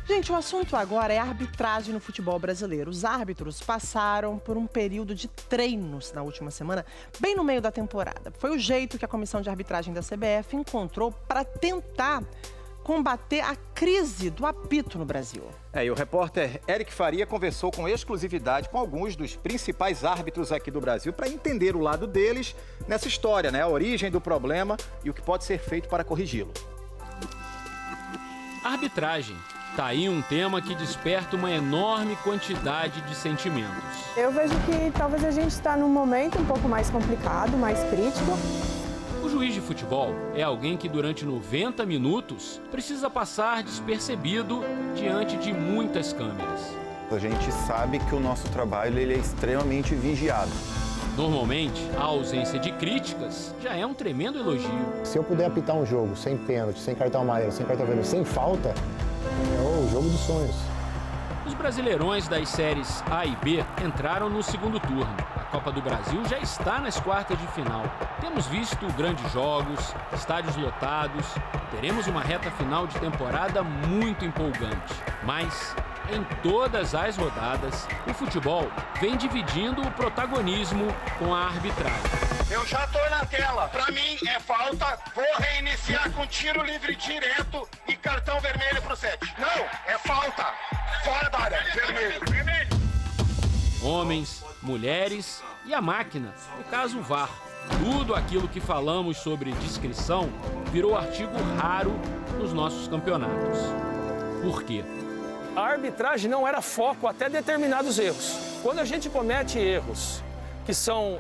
Gente, o assunto agora é a arbitragem no futebol brasileiro. Os árbitros passaram por um período de treinos na última semana, bem no meio da temporada. Foi o jeito que a comissão de arbitragem da CBF encontrou para tentar combater a crise do apito no Brasil. E o repórter Eric Faria conversou com exclusividade com alguns dos principais árbitros aqui do Brasil para entender o lado deles nessa história, né? A origem do problema e o que pode ser feito para corrigi-lo. Arbitragem. Tá aí um tema que desperta uma enorme quantidade de sentimentos. Eu vejo que talvez a gente está num momento um pouco mais complicado, mais crítico. O juiz de futebol é alguém que durante 90 minutos precisa passar despercebido diante de muitas câmeras. A gente sabe que o nosso trabalho ele é extremamente vigiado. Normalmente, a ausência de críticas já é um tremendo elogio. Se eu puder apitar um jogo sem pênalti, sem cartão amarelo, sem cartão vermelho, sem falta, é o jogo dos sonhos. Os brasileirões das séries A e B entraram no segundo turno. A Copa do Brasil já está nas quartas de final. Temos visto grandes jogos, estádios lotados. Teremos uma reta final de temporada muito empolgante. Mas, em todas as rodadas, o futebol vem dividindo o protagonismo com a arbitragem. Eu já tô na tela. Pra mim é falta. Vou reiniciar com tiro livre direto e cartão vermelho pro 7. Não, é falta. Fora da área. Vermelho. Vermelho. Homens, mulheres e a máquina, no caso o VAR. Tudo aquilo que falamos sobre discrição virou artigo raro nos nossos campeonatos. Por quê? A arbitragem não era foco até determinados erros. Quando a gente comete erros que são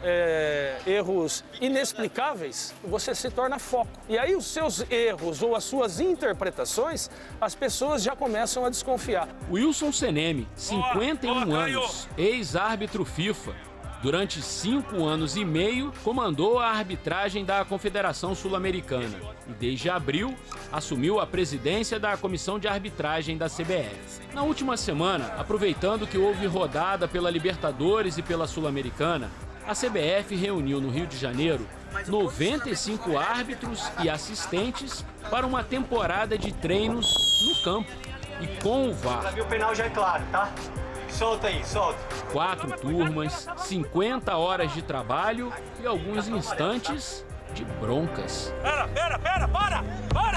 erros inexplicáveis, você se torna foco. E aí os seus erros ou as suas interpretações, as pessoas já começam a desconfiar. Wilson Seneme, 51 anos, ex-árbitro FIFA. Durante 5 anos e meio, comandou a arbitragem da Confederação Sul-Americana e, desde abril, assumiu a presidência da Comissão de Arbitragem da CBF. Na última semana, aproveitando que houve rodada pela Libertadores e pela Sul-Americana, a CBF reuniu no Rio de Janeiro 95 árbitros e assistentes para uma temporada de treinos no campo e com o VAR. Pra mim o penal já é claro, tá? Solta aí, solta. 4 turmas, 50 horas de trabalho e alguns instantes de broncas. Para!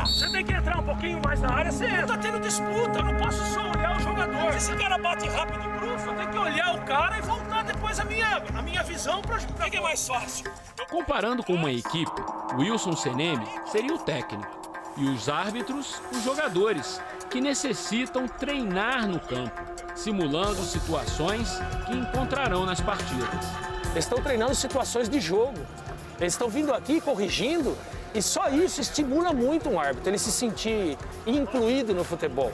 Você tem que entrar um pouquinho mais na área, você tá tendo disputa, eu não posso só olhar o jogador. Se esse cara bate rápido e brufo, eu tenho que olhar o cara e voltar depois a minha visão pra jogar, que é mais fácil. Comparando com uma equipe, Wilson Seneme seria o técnico e os árbitros, os jogadores, que necessitam treinar no campo, simulando situações que encontrarão nas partidas. Eles estão treinando situações de jogo. Eles estão vindo aqui corrigindo e só isso estimula muito um árbitro, ele se sentir incluído no futebol.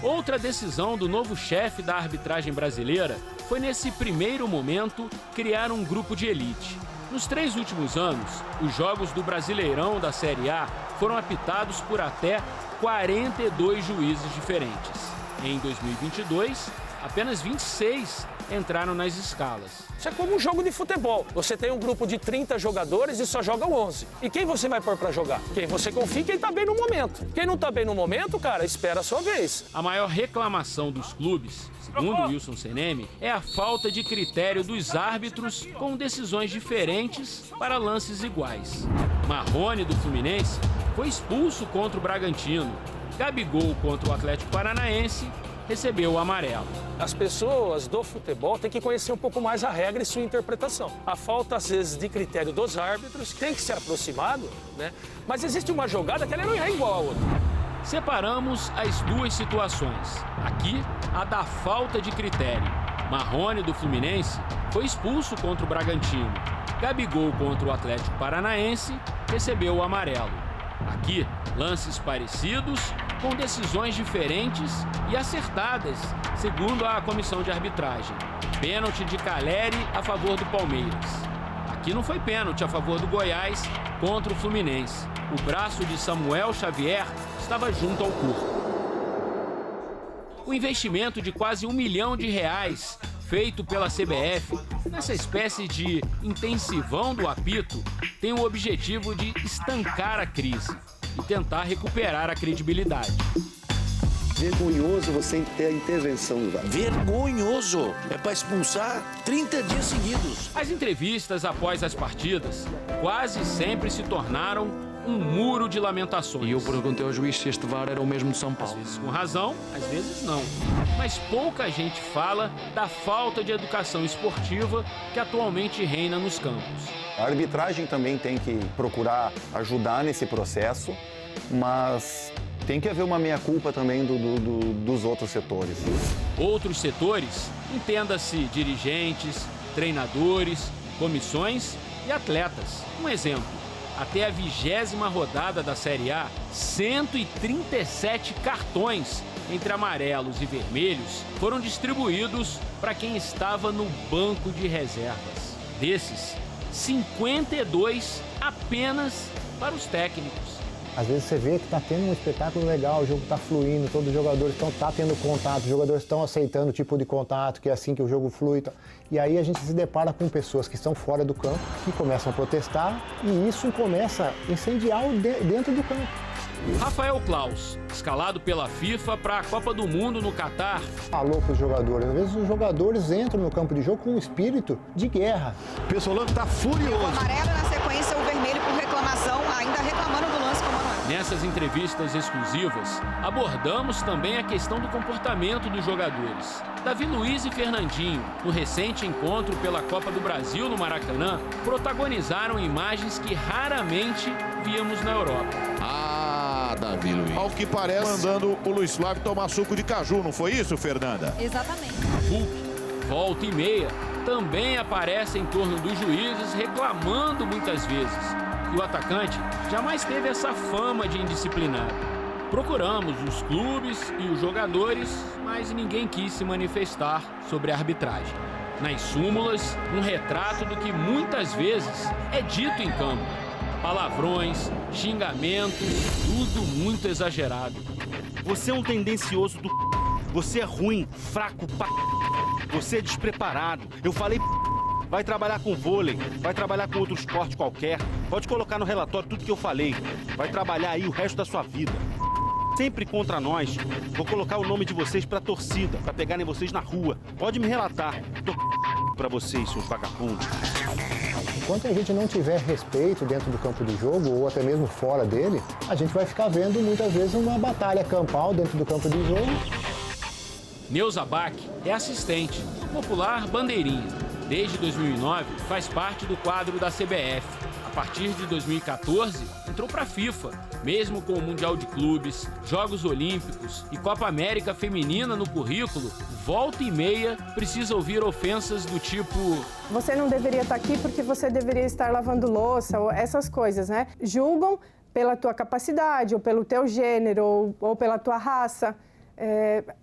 Outra decisão do novo chefe da arbitragem brasileira foi, nesse primeiro momento, criar um grupo de elite. Nos 3 últimos anos, os jogos do Brasileirão da Série A foram apitados por até 42 juízes diferentes. Em 2022, apenas 26 entraram nas escalas. Isso é como um jogo de futebol. Você tem um grupo de 30 jogadores e só joga 11. E quem você vai pôr pra jogar? Quem você confia e quem tá bem no momento. Quem não tá bem no momento, cara, espera a sua vez. A maior reclamação dos clubes, segundo Wilson Seneme, é a falta de critério dos árbitros com decisões diferentes para lances iguais. Marrone, do Fluminense, foi expulso contra o Bragantino. Gabigol, contra o Atlético Paranaense, recebeu o amarelo. As pessoas do futebol têm que conhecer um pouco mais a regra e sua interpretação. A falta, às vezes, de critério dos árbitros tem que ser aproximado, né? Mas existe uma jogada que ela não é igual a outra. Separamos as duas situações. Aqui, a da falta de critério. Marrone, do Fluminense, foi expulso contra o Bragantino. Gabigol, contra o Atlético Paranaense, recebeu o amarelo. Aqui, lances parecidos, com decisões diferentes e acertadas, segundo a comissão de arbitragem. Pênalti de Caleri a favor do Palmeiras. Aqui não foi pênalti a favor do Goiás contra o Fluminense. O braço de Samuel Xavier estava junto ao corpo. O investimento de quase R$1 milhão feito pela CBF nessa espécie de intensivão do apito tem o objetivo de estancar a crise e tentar recuperar a credibilidade. Vergonhoso você ter a intervenção do VAR. Vergonhoso. É para expulsar 30 dias seguidos. As entrevistas após as partidas quase sempre se tornaram um muro de lamentações. E eu perguntei ao juiz se este VAR era o mesmo de São Paulo. Às vezes com razão, às vezes não. Mas pouca gente fala da falta de educação esportiva que atualmente reina nos campos. A arbitragem também tem que procurar ajudar nesse processo, mas tem que haver uma meia-culpa também dos outros setores. Outros setores, entenda-se dirigentes, treinadores, comissões e atletas. Um exemplo, até a 20ª rodada da Série A, 137 cartões entre amarelos e vermelhos foram distribuídos para quem estava no banco de reservas. Desses, 52 apenas para os técnicos. Às vezes você vê que está tendo um espetáculo legal, o jogo está fluindo, todos os jogadores estão tendo contato, os jogadores estão aceitando o tipo de contato, que é assim que o jogo flui. E aí a gente se depara com pessoas que estão fora do campo, que começam a protestar e isso começa a incendiar dentro do campo. Rafael Claus, escalado pela FIFA para a Copa do Mundo no Catar. Falou para os jogadores, às vezes os jogadores entram no campo de jogo com um espírito de guerra. O Pessolano está furioso. O amarelo na sequência, o vermelho por reclamação, ainda reclamando do lance com o Manuel. Nessas entrevistas exclusivas, abordamos também a questão do comportamento dos jogadores. Davi Luiz e Fernandinho, no recente encontro pela Copa do Brasil no Maracanã, protagonizaram imagens que raramente víamos na Europa. Davi Luiz. Ao que parece, mandando o Luiz Flávio tomar suco de caju, não foi isso, Fernanda? Exatamente. Hulk, volta e meia, também aparece em torno dos juízes reclamando muitas vezes. E o atacante jamais teve essa fama de indisciplinado. Procuramos os clubes e os jogadores, mas ninguém quis se manifestar sobre a arbitragem. Nas súmulas, um retrato do que muitas vezes é dito em campo. Palavrões, xingamentos, tudo muito exagerado. Você é um tendencioso do... Você é ruim, fraco, Você é despreparado. Eu falei... Vai trabalhar com vôlei, vai trabalhar com outro esporte qualquer. Pode colocar no relatório tudo que eu falei. Vai trabalhar aí o resto da sua vida. Sempre contra nós. Vou colocar o nome de vocês pra torcida, pra pegarem vocês na rua. Pode me relatar. Tô pra vocês, seus vagabundos. Enquanto a gente não tiver respeito dentro do campo de jogo, ou até mesmo fora dele, a gente vai ficar vendo muitas vezes uma batalha campal dentro do campo de jogo. Neuza Bach é assistente, popular bandeirinha. Desde 2009, faz parte do quadro da CBF. A partir de 2014, entrou para a FIFA. Mesmo com o Mundial de Clubes, Jogos Olímpicos e Copa América Feminina no currículo, volta e meia precisa ouvir ofensas do tipo... Você não deveria estar aqui porque você deveria estar lavando louça, ou essas coisas, né? Julgam pela tua capacidade, ou pelo teu gênero, ou pela tua raça.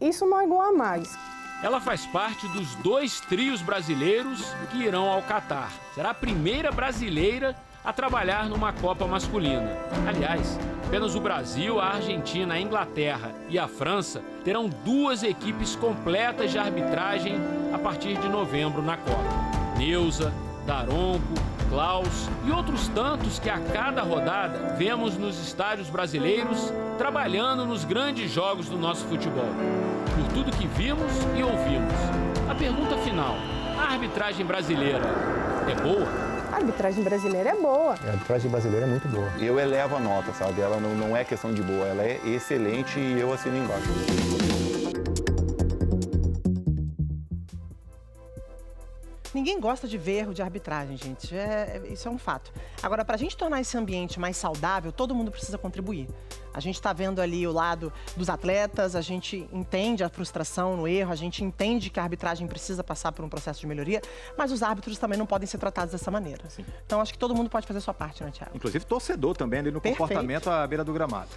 Isso não é igual a mais. Ela faz parte dos 2 trios brasileiros que irão ao Catar. Será a primeira brasileira a trabalhar numa Copa masculina. Aliás, apenas o Brasil, a Argentina, a Inglaterra e a França terão 2 equipes completas de arbitragem a partir de novembro na Copa. Neuza, Daronco, Claus e outros tantos que a cada rodada vemos nos estádios brasileiros trabalhando nos grandes jogos do nosso futebol. Por tudo que vimos e ouvimos, a pergunta final, a arbitragem brasileira é boa? A arbitragem brasileira é boa. A arbitragem brasileira é muito boa. Eu elevo a nota, sabe? Ela não é questão de boa, ela é excelente e eu assino embaixo. Ninguém gosta de ver erro de arbitragem, gente. Isso é um fato. Agora, para a gente tornar esse ambiente mais saudável, todo mundo precisa contribuir. A gente está vendo ali o lado dos atletas, a gente entende a frustração no erro, a gente entende que a arbitragem precisa passar por um processo de melhoria, mas os árbitros também não podem ser tratados dessa maneira. Sim. Então, acho que todo mundo pode fazer a sua parte, né, Thiago? Inclusive, torcedor também ali no comportamento à beira do gramado.